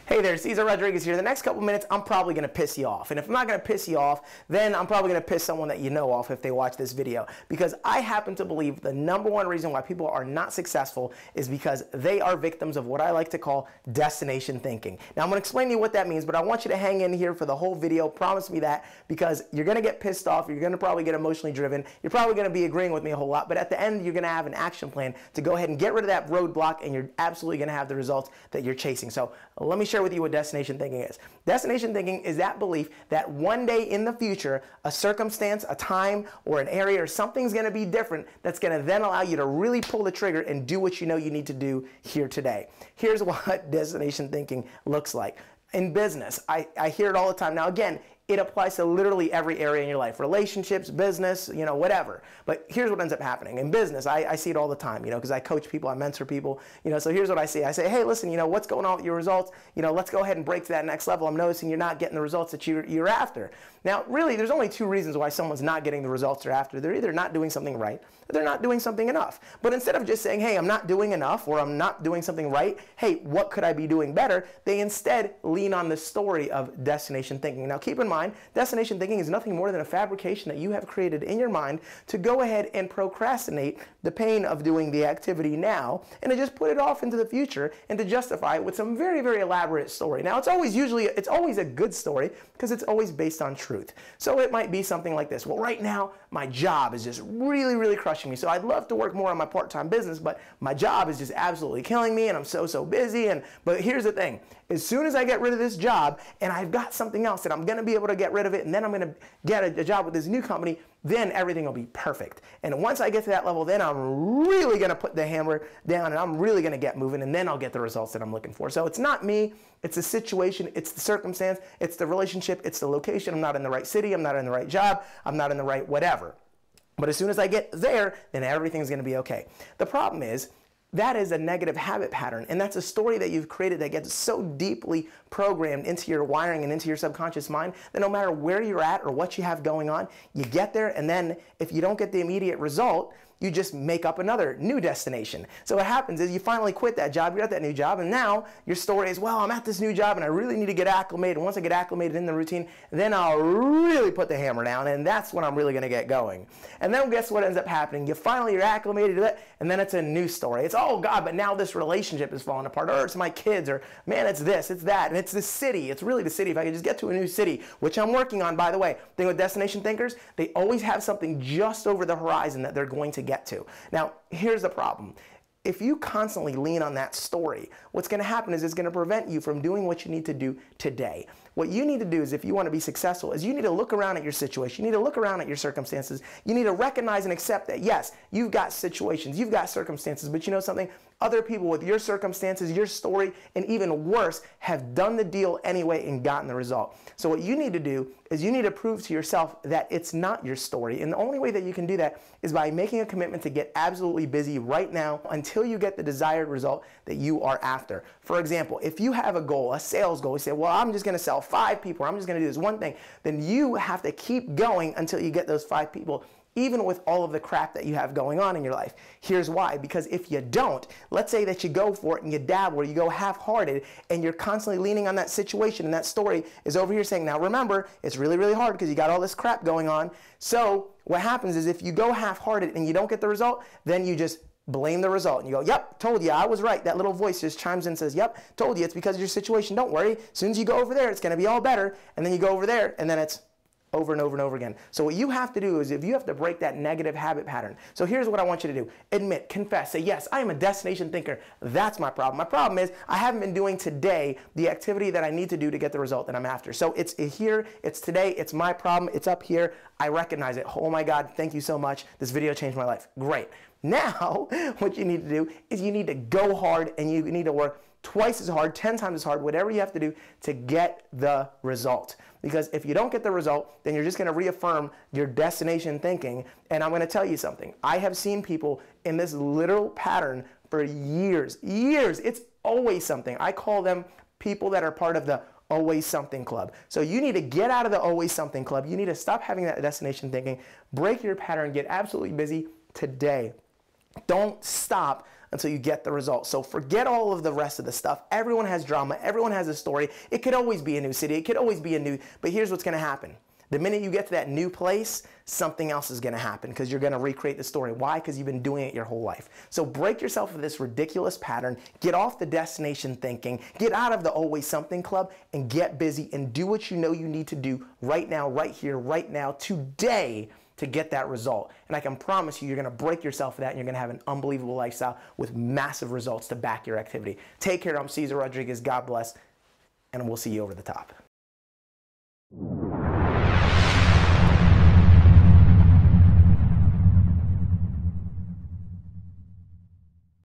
Hey there, Cesar Rodriguez here. The next couple minutes, I'm probably going to piss you off. And if I'm not going to piss you off, then I'm probably going to piss someone that you know off if they watch this video. Because I happen to believe the number one reason why people are not successful is because they are victims of what I like to call destination thinking. Now, I'm going to explain to you what that means, but I want you to hang in here for the whole video. Promise me that, because you're going to get pissed off. You're going to probably get emotionally driven. You're probably going to be agreeing with me a whole lot. But at the end, you're going to have an action plan to go ahead and get rid of that roadblock, and you're absolutely going to have the results that you're chasing. So let me share with you what destination thinking is. Destination thinking is that belief that one day in the future, a circumstance, a time, or an area, or something's going to be different that's going to then allow you to really pull the trigger and do what you know you need to do here today. Here's what destination thinking looks like. In business, I hear it all the time. Now, again, it applies to literally every area in your life. Relationships, business, whatever. But here's what ends up happening. In business, I see it all the time, because I coach people, I mentor people, so here's what I see. I say, hey, listen, what's going on with your results? Let's go ahead and break to that next level. I'm noticing you're not getting the results that you're after. Now, really, there's only two reasons why someone's not getting the results they're after. They're either not doing something right, or they're not doing something enough. But instead of just saying, hey, I'm not doing enough, or I'm not doing something right, hey, what could I be doing better? They instead lean on the story of destination thinking. Now, keep in mind, destination thinking is nothing more than a fabrication that you have created in your mind to go ahead and procrastinate the pain of doing the activity now, and to just put it off into the future and to justify it with some very, very elaborate story. Now, it's always a good story because it's always based on truth. So it might be something like this. Well, right now, my job is just really, really crushing me. So I'd love to work more on my part-time business, but my job is just absolutely killing me, and I'm so busy. But here's the thing. As soon as I get rid of this job and I've got something else that I'm going to be able to get rid of it, and then I'm going to get a job with this new company, then everything will be perfect. And once I get to that level, then I'm really going to put the hammer down and I'm really going to get moving, and then I'll get the results that I'm looking for. So it's not me, it's the situation, it's the circumstance, it's the relationship, it's the location. I'm not in the right city, I'm not in the right job, I'm not in the right whatever. But as soon as I get there, then everything's going to be okay. The problem is, that is a negative habit pattern, and that's a story that you've created that gets so deeply programmed into your wiring and into your subconscious mind that no matter where you're at or what you have going on, you get there, and then if you don't get the immediate result, you just make up another new destination. So what happens is you finally quit that job, you're at that new job, and now your story is, well, I'm at this new job and I really need to get acclimated. And once I get acclimated in the routine, then I'll really put the hammer down, and that's when I'm really gonna get going. And then guess what ends up happening? You're acclimated to that, and then it's a new story. It's, oh God, but now this relationship is falling apart, or it's my kids, or man, it's this, it's that, and it's the city. It's really the city. If I could just get to a new city, which I'm working on, by the way. The thing with destination thinkers, they always have something just over the horizon that they're going to get to. Now, here's the problem. If you constantly lean on that story, what's going to happen is it's going to prevent you from doing what you need to do today. What you need to do is, if you want to be successful, is you need to look around at your situation. You need to look around at your circumstances. You need to recognize and accept that, yes, you've got situations, you've got circumstances, but you know something? Other people with your circumstances, your story, and even worse, have done the deal anyway and gotten the result. So what you need to do is you need to prove to yourself that it's not your story. And the only way that you can do that is by making a commitment to get absolutely busy right now until you get the desired result that you are after. For example, if you have a goal, a sales goal, you say, well, I'm just going to sell 5 people, or I'm just going to do this one thing, then you have to keep going until you get those 5 people, even with all of the crap that you have going on in your life. Here's why. Because if you don't, let's say that you go for it and you dabble, or you go half-hearted, and you're constantly leaning on that situation, and that story is over here saying, now remember, it's really, really hard because you got all this crap going on. So what happens is, if you go half-hearted and you don't get the result, then you just blame the result. And you go, yep, told you, I was right. That little voice just chimes in and says, yep, told you, it's because of your situation. Don't worry. As soon as you go over there, it's going to be all better. And then you go over there, and then it's over and over and over again. So what you have to do is, if you have to break that negative habit pattern. So here's what I want you to do. Admit, confess, say, yes, I am a destination thinker. That's my problem. My problem is I haven't been doing today the activity that I need to do to get the result that I'm after. So it's here, it's today, it's my problem, it's up here. I recognize it. Oh my God, thank you so much. This video changed my life. Great. Now, what you need to do is you need to go hard, and you need to work twice as hard, 10 times as hard, whatever you have to do to get the result. Because if you don't get the result, then you're just going to reaffirm your destination thinking. And I'm going to tell you something. I have seen people in this literal pattern for years. It's always something. I call them people that are part of the always something club. So you need to get out of the always something club. You need to stop having that destination thinking. Break your pattern. Get absolutely busy today. Don't stop until you get the results. So forget all of the rest of the stuff. Everyone has drama. Everyone has a story. It could always be a new city. It could always be a new, but here's what's going to happen. The minute you get to that new place, something else is going to happen because you're going to recreate the story. Why? Because you've been doing it your whole life. So break yourself of this ridiculous pattern. Get off the destination thinking. Get out of the always something club and get busy and do what you know you need to do right now, right here, right now, today to get that result. And I can promise you, you're going to break yourself of that and you're going to have an unbelievable lifestyle with massive results to back your activity. Take care. I'm Cesar Rodriguez. God bless. And we'll see you over the top.